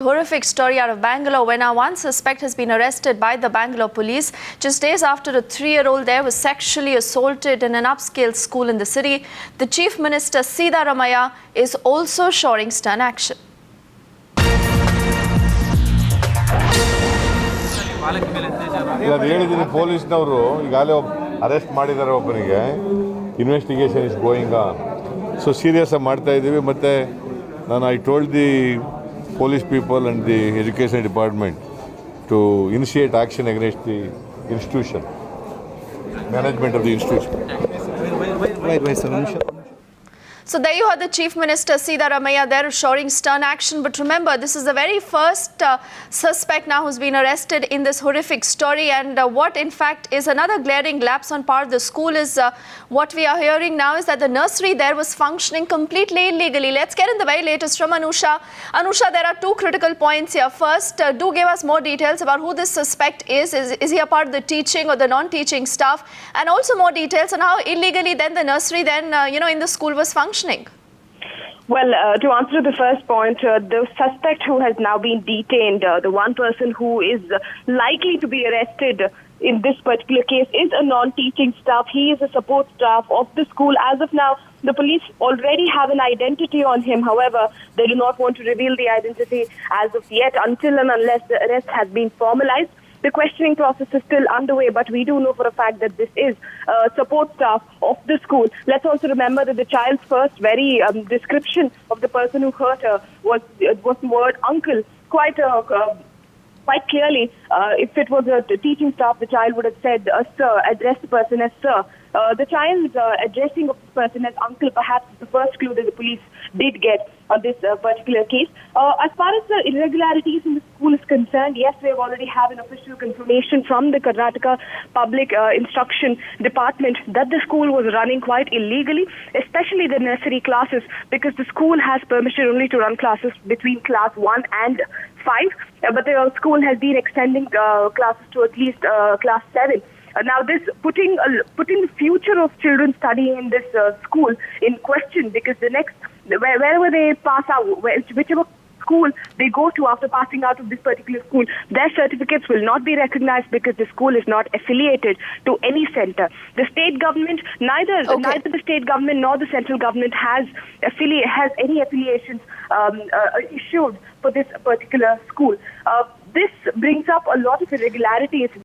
Horrific story out of Bangalore where now one suspect has been arrested by the Bangalore police just days after a 3-year-old there was sexually assaulted in an upscale school in the city. The Chief Minister Siddaramaiah is also shoring stern action. ಪೊಲೀಸ್ನವರು ಈಗಾಗಲೇ arrest ಮಾಡಿದ್ದಾರೆ ಒಬ್ಬನಿಗೆ investigation is going on so serious ಆಗಿ ಮಾಡ್ತಾ ಇದ್ದೀವಿ ಮತ್ತು I told the police people and the education department to initiate action against the institution, management of the institution. So there you heard the Chief Minister Siddaramaiah there shoring stern action. But remember, this is the very first suspect now who's been arrested in this horrific story. And what in fact is another glaring lapse on part of the school is what we are hearing now is that the nursery there was functioning completely illegally. Let's get in the very latest from Anusha. Anusha, there are two critical points here. First, do give us more details about who this suspect is. Is he a part of the teaching or the non-teaching staff? And also more details on how illegally then the nursery then, in the school was functioning. Well, to answer the first point, the suspect who has now been detained, the one person who is likely to be arrested in this particular case is a non-teaching staff. He is a support staff of the school. As of now, the police already have an identity on him. However, they do not want to reveal the identity as of yet until and unless the arrest has been formalized. The questioning process is still underway, but we do know for a fact that this is support staff of the school. Let's also remember that the child's first very description of the person who hurt her was the word uncle. Quite clearly, if it was a teaching staff, the child would have said, sir, address the person as sir. The child's addressing of this person as uncle perhaps is the first clue that the police did get on this particular case. As far as the irregularities in the school is concerned, yes, we have already have an official confirmation from the Karnataka Public Instruction Department that the school was running quite illegally, especially the nursery classes, because the school has permission only to run classes between class 1 and 5, but the school has been extending classes to at least class 7. Now, this putting the future of children studying in this school in question, because the next, wherever they pass out, whichever school they go to after passing out of this particular school, their certificates will not be recognized because the school is not affiliated to any center. The state government, neither the state government nor the central government has any affiliations issued for this particular school. This brings up a lot of irregularities.